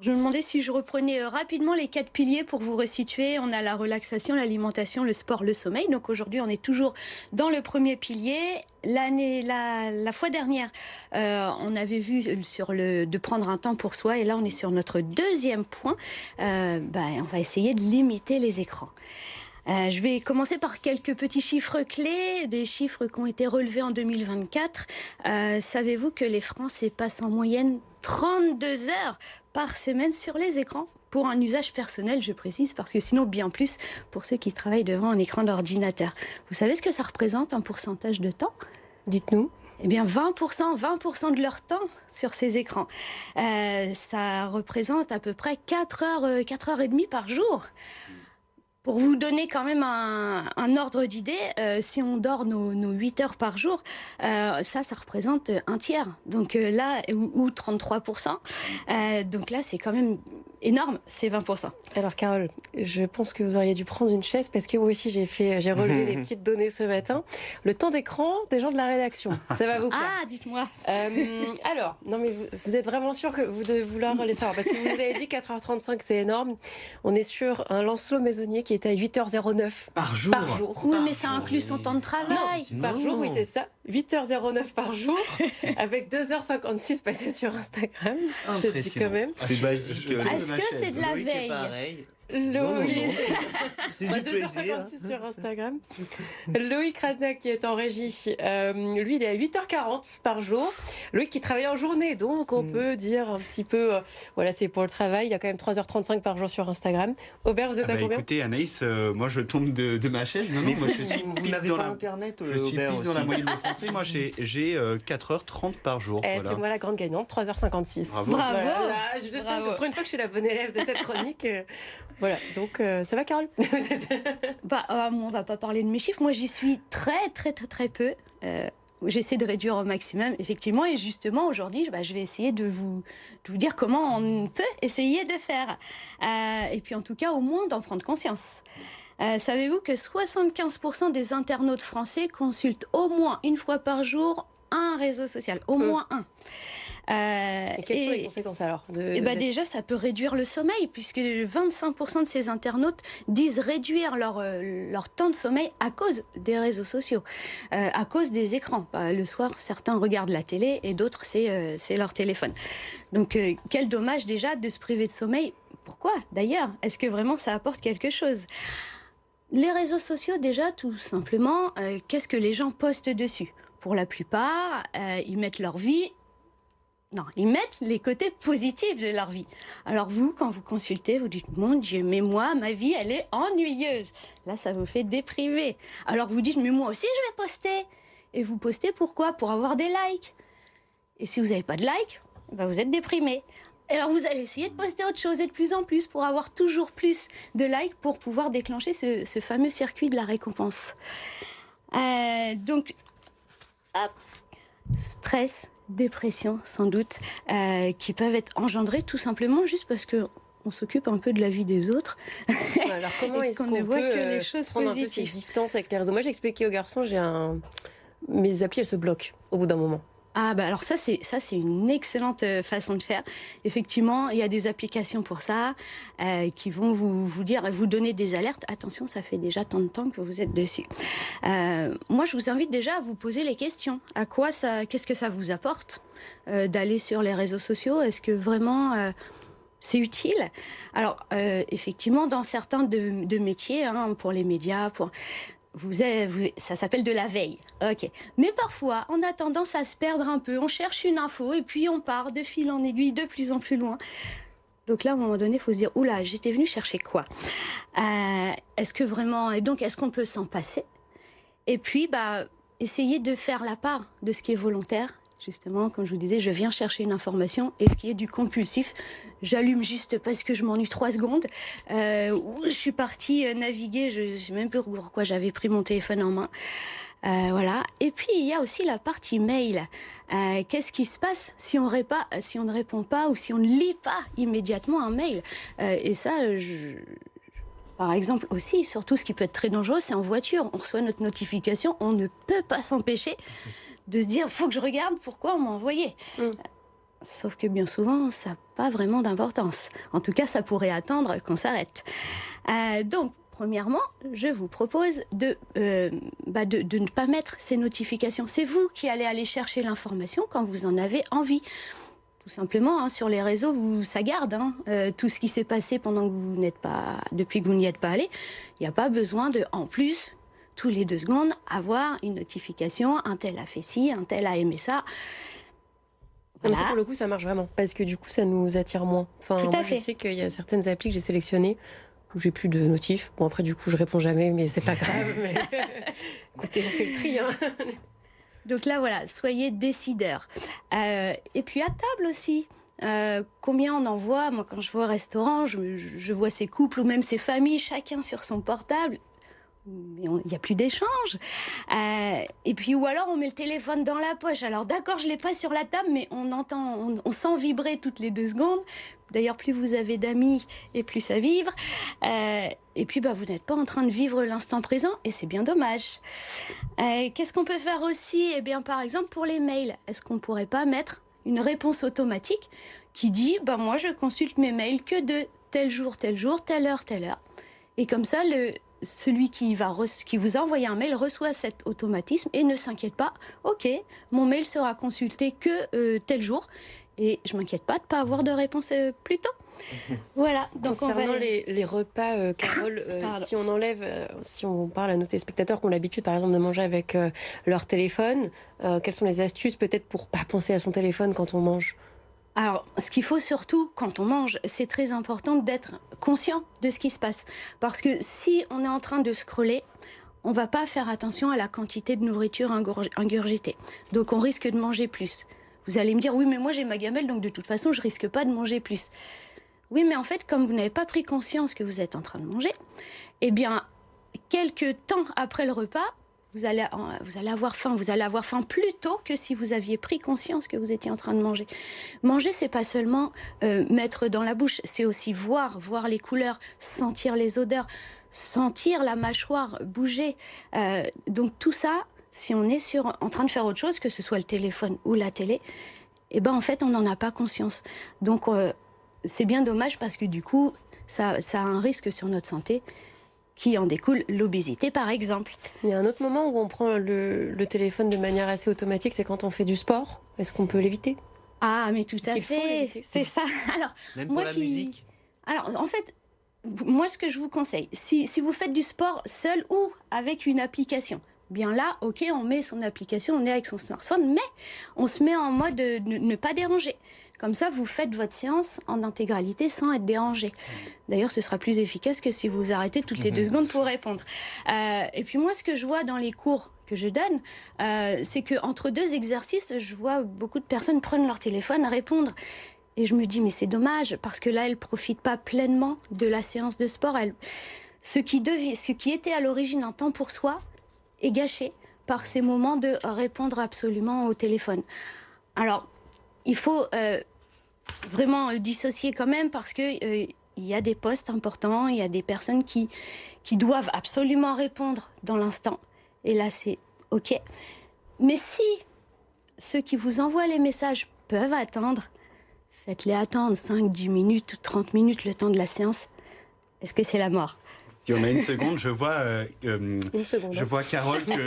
Je me demandais si je reprenais rapidement les 4 piliers pour vous resituer. On a la relaxation, l'alimentation, le sport, le sommeil. Donc aujourd'hui, on est toujours dans le premier pilier. La fois dernière, on avait vu de prendre un temps pour soi. Et là, on est sur notre deuxième point. On va essayer de limiter les écrans. Je vais commencer par quelques petits chiffres clés, des chiffres qui ont été relevés en 2024. Savez-vous que les Français passent en moyenne 32 heures par semaine sur les écrans pour un usage personnel, je précise, parce que sinon bien plus pour ceux qui travaillent devant un écran d'ordinateur. Vous savez ce que ça représente en pourcentage de temps ? Dites-nous. Eh bien 20% de leur temps sur ces écrans. Ça représente à peu près 4 heures et demie par jour. Pour vous donner quand même un ordre d'idée, si on dort nos 8 heures par jour, ça représente un tiers. Donc là, ou 33%. Donc là, c'est quand même énorme, c'est 20%. Alors Carole, je pense que vous auriez dû prendre une chaise parce que moi aussi j'ai relevé des petites données ce matin. Le temps d'écran des gens de la rédaction, ça va vous plaire. Ah, dites-moi. Alors, non mais vous êtes vraiment sûr que vous devez vouloir les savoir parce que vous nous avez dit 4h35, c'est énorme. On est sur un Lancelot Maisonnier qui est à 8h09 par jour. Oui, mais ça inclut son temps de travail. Non, par jour, oui, c'est ça. 8h09 par jour, avec 2h56 passées sur Instagram. Je dis quand même. C'est basique. Est-ce que c'est de la veille ? Loïc, c'est du plaisir. 2h56 sur Instagram. Loïc Radnac qui est en régie, lui il est à 8h40 par jour. Loïc qui travaille en journée, donc on peut dire un petit peu, voilà, c'est pour le travail. Il y a quand même 3h35 par jour sur Instagram. Aubert, vous êtes à combien ? Écoutez Anaïs, moi je tombe de ma chaise. Non, moi je suis vous n'avez pas internet, je suis Aubert, pile dans la moyenne des Français. Moi j'ai 4h30 par jour. Voilà. C'est moi la grande gagnante, 3h56. Bravo. Voilà, je tiens que pour une fois que je suis la bonne élève de cette chronique. Voilà, donc ça va Carole ? On va pas parler de mes chiffres. Moi, j'y suis très peu. J'essaie de réduire au maximum, effectivement. Et justement, aujourd'hui, je vais essayer de vous dire comment on peut essayer de faire. Et puis, en tout cas, au moins d'en prendre conscience. Savez-vous que 75% des internautes français consultent au moins une fois par jour un réseau social, au moins un. Et quelles sont les conséquences alors Déjà, ça peut réduire le sommeil, puisque 25% de ces internautes disent réduire leur temps de sommeil à cause des réseaux sociaux, à cause des écrans. Le soir, certains regardent la télé et d'autres, c'est leur téléphone. Donc, quel dommage déjà de se priver de sommeil. Pourquoi d'ailleurs ? Est-ce que vraiment ça apporte quelque chose ? Les réseaux sociaux, déjà, tout simplement, qu'est-ce que les gens postent dessus ? Pour la plupart, ils mettent leur vie. Non, ils mettent les côtés positifs de leur vie. Alors vous, quand vous consultez, vous dites « Mon Dieu, mais moi, ma vie, elle est ennuyeuse. » Là, ça vous fait déprimer. Alors vous dites « Mais moi aussi, je vais poster. » Et vous postez pourquoi ? Pour avoir des likes. Et si vous n'avez pas de likes, vous êtes déprimé. Et alors vous allez essayer de poster autre chose et de plus en plus pour avoir toujours plus de likes pour pouvoir déclencher ce fameux circuit de la récompense. Donc, hop, stress, dépression sans doute, qui peuvent être engendrées tout simplement juste parce que on s'occupe un peu de la vie des autres. Alors comment est-ce qu'on ne voit peut que les choses prendre positives. un peu ces distances avec les réseaux ? Moi j'ai expliqué aux garçons, mes applis elles se bloquent au bout d'un moment. Alors ça c'est une excellente façon de faire. Effectivement, il y a des applications pour ça qui vont vous dire, vous donner des alertes. Attention, ça fait déjà tant de temps que vous êtes dessus. Moi, je vous invite déjà à vous poser les questions. Qu'est-ce que ça vous apporte d'aller sur les réseaux sociaux ? Est-ce que vraiment c'est utile ? Alors, effectivement, dans certains de métiers, pour les médias, ça s'appelle de la veille. Ok. Mais parfois, on a tendance à se perdre un peu. On cherche une info et puis on part de fil en aiguille de plus en plus loin. Donc là, à un moment donné, il faut se dire « Oula, j'étais venu chercher quoi ?» Est-ce que vraiment... Et donc, est-ce qu'on peut s'en passer ? Et puis, essayer de faire la part de ce qui est volontaire. Justement, comme je vous disais, je viens chercher une information et ce qui est du compulsif, j'allume juste parce que je m'ennuie 3 secondes. Ou je suis partie naviguer, je ne sais même plus pourquoi j'avais pris mon téléphone en main. Voilà. Et puis, il y a aussi la partie mail. Qu'est-ce qui se passe si on ne répond pas ou si on ne lit pas immédiatement un mail ? Et ça, par exemple aussi, surtout ce qui peut être très dangereux, c'est en voiture. On reçoit notre notification, on ne peut pas s'empêcher de se dire, il faut que je regarde pourquoi on m'a envoyé. Sauf que bien souvent, ça n'a pas vraiment d'importance. En tout cas, ça pourrait attendre qu'on s'arrête. Donc, premièrement, je vous propose de ne pas mettre ces notifications. C'est vous qui allez aller chercher l'information quand vous en avez envie. Tout simplement, sur les réseaux, ça garde. Tout ce qui s'est passé pendant que depuis que vous n'y êtes pas allé. Il n'y a pas besoin de, en plus, tous les 2 secondes, avoir une notification. Un tel a fait ci, un tel a aimé ça. Voilà. Ça, pour le coup, ça marche vraiment. Parce que du coup, ça nous attire moins. Enfin, Tout à fait. Je sais qu'il y a certaines applis que j'ai sélectionnées où j'ai plus de notifs. Bon, après, du coup, je réponds jamais, mais c'est pas grave. Mais... Écoutez, on fait le tri. Donc là, voilà, soyez décideurs. Et puis à table aussi. Combien on en voit? Moi, quand je vais au restaurant, je vois ces couples ou même ces familles, chacun sur son portable. Mais il n'y a plus d'échange. Et puis, ou alors on met le téléphone dans la poche. Alors d'accord, je ne l'ai pas sur la table, mais on sent vibrer toutes les 2 secondes. D'ailleurs, plus vous avez d'amis et plus ça vibre. Et puis, vous n'êtes pas en train de vivre l'instant présent et c'est bien dommage. Qu'est-ce qu'on peut faire aussi? Eh bien, par exemple, pour les mails, est-ce qu'on ne pourrait pas mettre une réponse automatique qui dit moi, je consulte mes mails que de tel jour, telle heure, telle heure. Et comme ça, celui qui vous a envoyé un mail reçoit cet automatisme et ne s'inquiète pas. Ok, mon mail sera consulté que tel jour et je m'inquiète pas de ne pas avoir de réponse plus tôt. Voilà. Donc concernant les repas, Carole, si on parle à nos téléspectateurs qui ont l'habitude, par exemple, de manger avec leur téléphone, quelles sont les astuces peut-être pour pas penser à son téléphone quand on mange? Alors, ce qu'il faut surtout, quand on mange, c'est très important d'être conscient de ce qui se passe. Parce que si on est en train de scroller, on ne va pas faire attention à la quantité de nourriture ingurgitée. Donc, on risque de manger plus. Vous allez me dire, oui, mais moi, j'ai ma gamelle, donc de toute façon, je ne risque pas de manger plus. Oui, mais en fait, comme vous n'avez pas pris conscience que vous êtes en train de manger, eh bien, quelques temps après le repas, vous allez avoir faim. Vous allez avoir faim plus tôt que si vous aviez pris conscience que vous étiez en train de manger. Manger, c'est pas seulement mettre dans la bouche, c'est aussi voir les couleurs, sentir les odeurs, sentir la mâchoire bouger. Donc tout ça, si on est en train de faire autre chose, que ce soit le téléphone ou la télé, en fait, on n'en a pas conscience. Donc c'est bien dommage parce que du coup, ça a un risque sur notre santé, qui en découle l'obésité, par exemple. Il y a un autre moment où on prend le téléphone de manière assez automatique, c'est quand on fait du sport. Est-ce qu'on peut l'éviter? Ah, mais tout à fait, c'est ça. Alors, même pour la musique. Alors, en fait, moi, ce que je vous conseille, si vous faites du sport seul ou avec une application, bien là, ok, on met son application, on est avec son smartphone, mais on se met en mode ne pas déranger. Comme ça, vous faites votre séance en intégralité sans être dérangé. D'ailleurs, ce sera plus efficace que si vous arrêtez toutes les 2 secondes pour répondre. Et puis moi, ce que je vois dans les cours que je donne, c'est qu'entre 2 exercices, je vois beaucoup de personnes prendre leur téléphone, répondre. Et je me dis, mais c'est dommage, parce que là, elles ne profitent pas pleinement de la séance de sport. Ce qui était à l'origine un temps pour soi est gâché par ces moments de répondre absolument au téléphone. Alors, il faut vraiment dissocier quand même, parce que il y a des postes importants, il y a des personnes qui doivent absolument répondre dans l'instant. Et là, c'est OK. Mais si ceux qui vous envoient les messages peuvent attendre, faites-les attendre 5, 10 minutes ou 30 minutes, le temps de la séance. Est-ce que c'est la mort? Si on a une seconde, je vois Carole que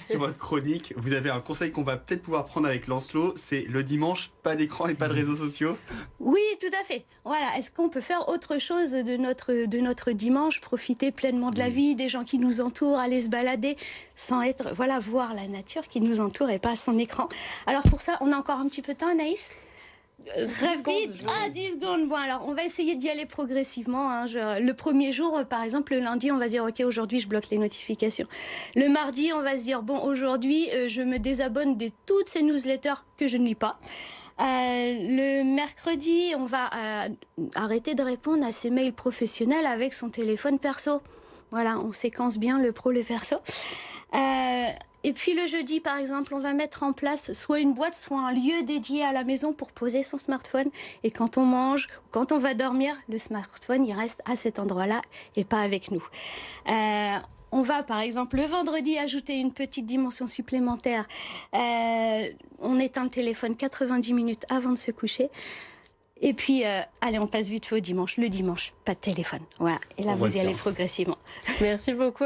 sur votre chronique, vous avez un conseil qu'on va peut-être pouvoir prendre avec Lancelot, c'est le dimanche, pas d'écran et pas de réseaux sociaux. Oui, tout à fait. Voilà. Est-ce qu'on peut faire autre chose de notre dimanche, profiter pleinement de la vie, des gens qui nous entourent, aller se balader, sans être, voir la nature qui nous entoure et pas son écran. Alors pour ça, on a encore un petit peu de temps, Anaïs? 10 secondes. Bon, alors, on va essayer d'y aller progressivement. Le premier jour, par exemple, le lundi, on va se dire, OK, aujourd'hui, je bloque les notifications. Le mardi, on va se dire, bon, aujourd'hui, je me désabonne de toutes ces newsletters que je ne lis pas. Le mercredi, on va arrêter de répondre à ses mails professionnels avec son téléphone perso. Voilà, on séquence bien le pro, le perso. Et puis le jeudi, par exemple, on va mettre en place soit une boîte, soit un lieu dédié à la maison pour poser son smartphone. Et quand on mange, quand on va dormir, le smartphone, il reste à cet endroit-là et pas avec nous. On va, par exemple, le vendredi, ajouter une petite dimension supplémentaire. on éteint le téléphone 90 minutes avant de se coucher. Et puis, allez, on passe vite fait au dimanche. Le dimanche, pas de téléphone. Voilà. Et là, vous y allez progressivement. Merci beaucoup.